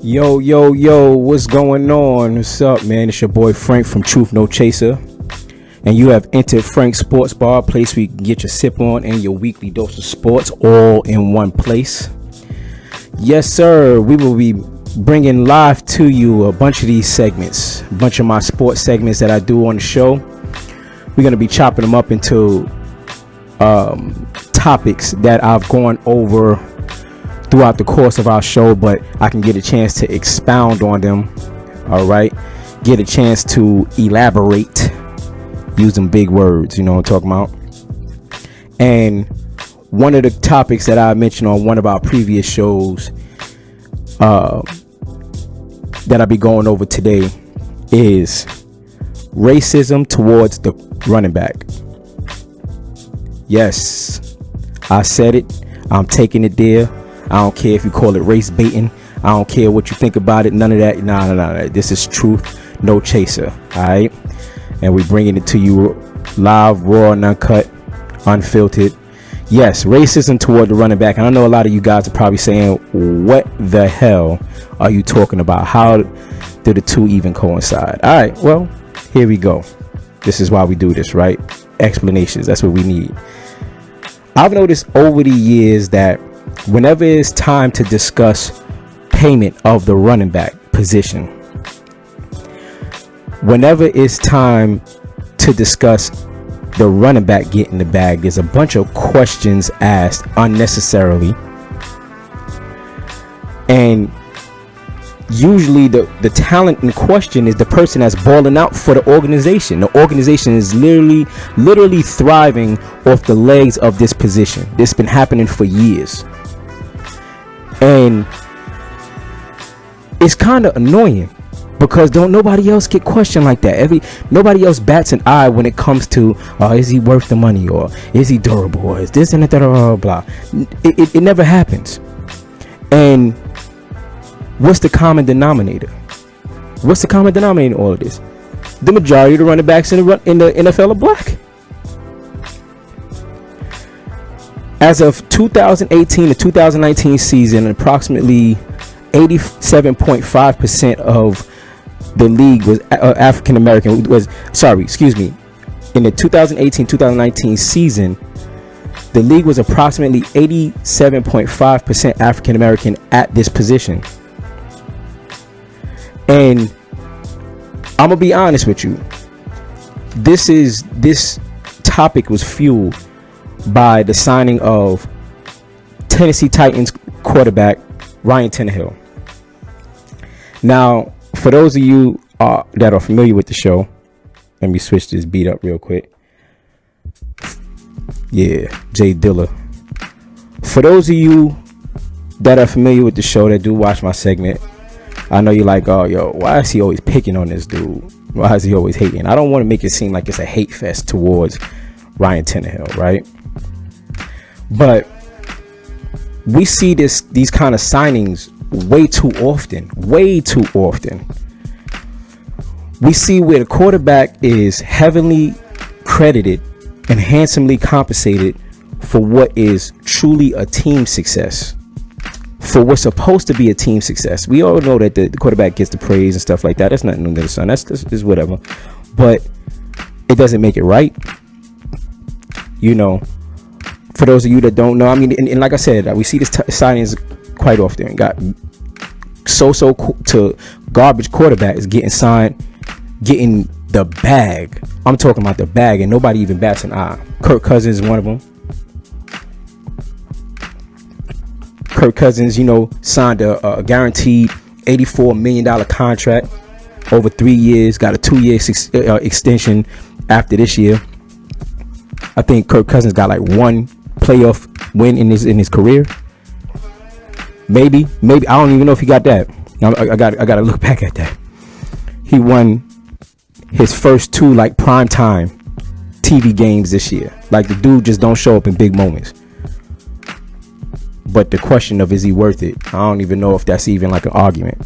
Yo, yo, yo, what's going on? What's up, man? It's your boy Frank from Truth No Chaser. And you have entered Frank's Sports Bar, a place where you can get your sip on and your weekly dose of sports all in one place. Yes, sir. We will be bringing live to you a bunch of these segments, a bunch of my sports segments that I do on the show. We're going to be chopping them up into topics that I've gone over throughout the course of our show, but I can get a chance to expound on them. All right, get a chance to elaborate, use some big words, you know what I'm talking about. And one of the topics that I mentioned on one of our previous shows that I'll be going over today is racism towards the running back. Yes, I said it. I'm taking it there. I don't care if you call it race baiting. I don't care what you think about it. None of that. Nah. This is Truth No Chaser. All right. And we're bringing it to you live, raw, and uncut, unfiltered. Yes, racism toward the running back. And I know a lot of you guys are probably saying, what the hell are you talking about? How do the two even coincide? All right. Well, here we go. This is why we do this, right? Explanations. That's what we need. I've noticed over the years that whenever it's time to discuss payment of the running back position, whenever it's time to discuss the running back getting the bag, there's a bunch of questions asked unnecessarily. And usually the talent in question is the person that's balling out for the organization. The organization is literally thriving off the legs of this position. This has been happening for years. And it's kind of annoying because don't nobody else get questioned like that. Nobody else bats an eye when it comes to is he worth the money, or is he durable, or is this and that, blah blah. It never happens. And what's the common denominator? What's the common denominator in all of this? The majority of the running backs in the NFL are black. As of 2018 to 2019 season, approximately 87.5% of the league was African American. In the 2018-2019 season, the league was approximately 87.5% African American at this position. And I'm gonna be honest with you. This topic was fueled by the signing of Tennessee Titans quarterback Ryan Tannehill. Now, for those of you that are familiar with the show, let me switch this beat up real quick. Yeah, Jay Dilla. For those of you that are familiar with the show, that do watch my segment, I know you're like, oh, yo, why is he always picking on this dude? Why is he always hating? I don't want to make it seem like it's a hate fest towards Ryan Tannehill, right? But we see these kind of signings way too often. We see where the quarterback is heavily credited and handsomely compensated for what is truly a team success, for what's supposed to be a team success. We all know that the quarterback gets the praise and stuff like that. That's nothing under the sun. That's whatever. But it doesn't make it right. You know, for those of you that don't know, I mean, and like I said, we see this signings quite often. Got so to garbage quarterbacks getting signed, getting the bag. I'm talking about the bag, and nobody even bats an eye. Kirk Cousins is one of them. Kirk Cousins, signed a guaranteed $84 million contract over 3 years. Got a 2-year extension after this year. I think Kirk Cousins got like one playoff win in his career. Maybe I don't even know if he got that. I got to look back at that. He won his first 2 like prime time TV games this year. Like, the dude just don't show up in big moments. But the question of, is he worth it? I don't even know if that's even like an argument.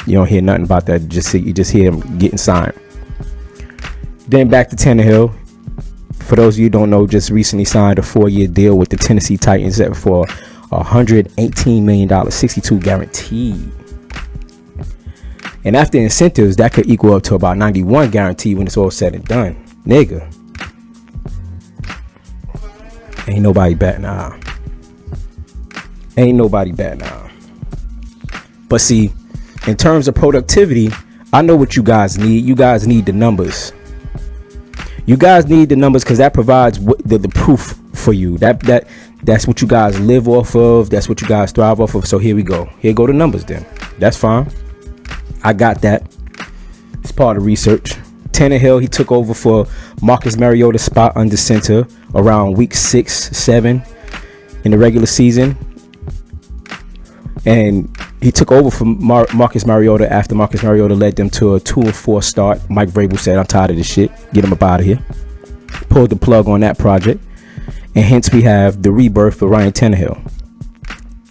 You don't hear nothing about that. You just hear him getting signed. Then back to Tannehill. For those of you who don't know, just recently signed a 4-year deal with the Tennessee Titans for $118 million, 62 guaranteed. And after incentives, that could equal up to about 91 guaranteed when it's all said and done. Nigga. Ain't nobody batting an eye. Ain't nobody batting an eye. But see, in terms of productivity, I know what you guys need. You guys need the numbers. You guys need the numbers because that provides the proof for you. That's what you guys live off of. That's what you guys thrive off of. So here we go. Here go the numbers then. That's fine. I got that. It's part of research. Tannehill, he took over for Marcus Mariota's spot under center around week 6-7 in the regular season. And he took over from Marcus Mariota after Marcus Mariota led them to a 2-4 start. Mike Vrabel said, I'm tired of this shit. Get him up out of here. Pulled the plug on that project. And hence we have the rebirth for Ryan Tannehill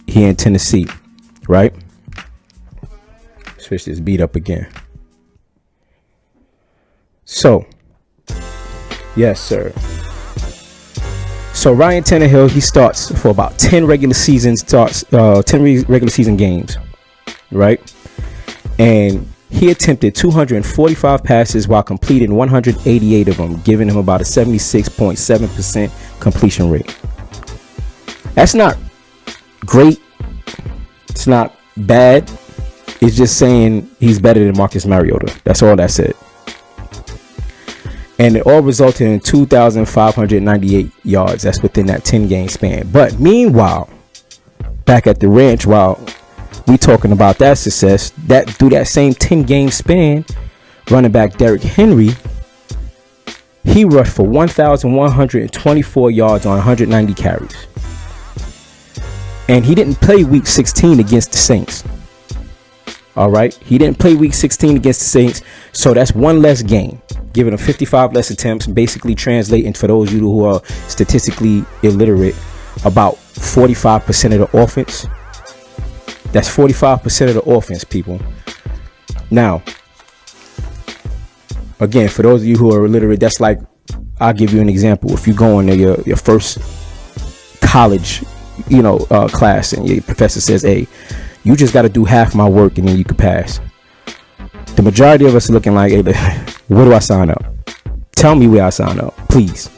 here in Tennessee. Right? Switch this beat up again. So, yes, sir. So Ryan Tannehill, he starts for about 10 regular season games, right? And he attempted 245 passes while completing 188 of them, giving him about a 76.7% completion rate. That's not great. It's not bad. It's just saying he's better than Marcus Mariota. That's all that said. And it all resulted in 2,598 yards. That's within that 10-game span. But meanwhile, back at the ranch, while we talking about that success, that through that same 10-game span, running back Derrick Henry, he rushed for 1,124 yards on 190 carries. And he didn't play week 16 against the Saints. All right. He didn't play week 16 against the Saints. So that's one less game, giving him 55 less attempts, basically translating for those of you who are statistically illiterate, about 45% of the offense. That's 45% of the offense, people. Now, again, for those of you who are illiterate, that's like, I'll give you an example. If you go into your first college, class, and your professor says, hey, you just got to do half my work and then you can pass. The majority of us are looking like, hey, where do I sign up? Tell me where I sign up, please.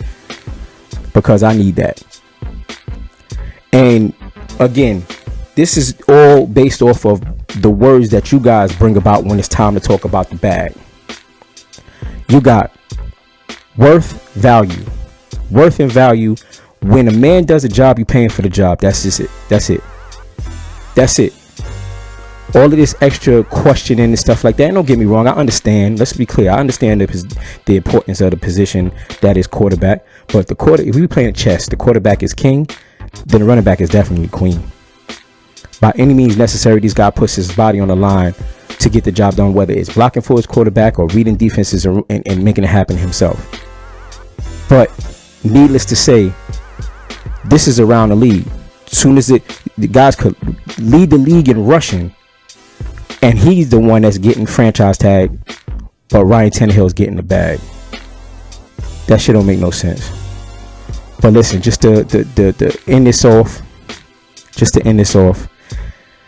Because I need that. And again, this is all based off of the words that you guys bring about when it's time to talk about the bag. You got worth, value. Worth and value. When a man does a job, you're paying for the job. That's just it. That's it. That's it. All of this extra questioning and stuff like that. And don't get me wrong. I understand. Let's be clear. I understand the importance of the position that is quarterback. But if we playing chess, the quarterback is king. Then the running back is definitely queen. By any means necessary, this guy puts his body on the line to get the job done, whether it's blocking for his quarterback or reading defenses and making it happen himself. But needless to say, this is around the league. Soon as the guys could lead the league in rushing, and he's the one that's getting franchise tag, but Ryan Tannehill's getting the bag. That shit don't make no sense. But listen, just to end this off,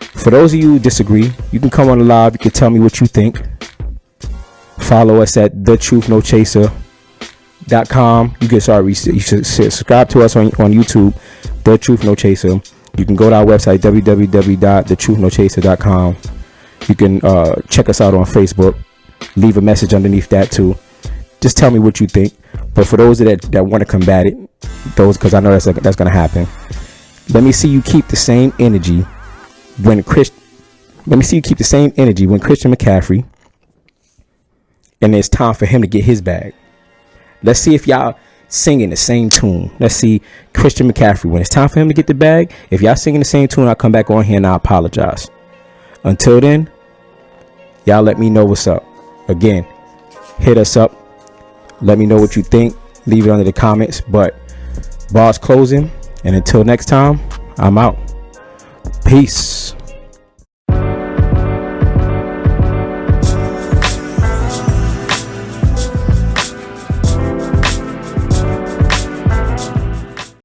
for those of you who disagree, you can come on the live. You can tell me what you think. Follow us at thetruthnochaser.com. You should subscribe to us on YouTube, The Truth No Chaser. You can go to our website, www.thetruthnochaser.com. You can check us out on Facebook. Leave a message underneath that too. Just tell me what you think. But for those that want to combat it, because I know that's going to happen, let me see you keep the same energy when Christian McCaffrey, and it's time for him to get his bag. Let's see if y'all singing the same tune. Let's see Christian McCaffrey, when it's time for him to get the bag, if y'all singing the same tune, I'll come back on here and I'll apologize. Until then, y'all let me know what's up. Again, hit us up. Let me know what you think. Leave it under the comments. But bar's closing. And until next time, I'm out. Peace.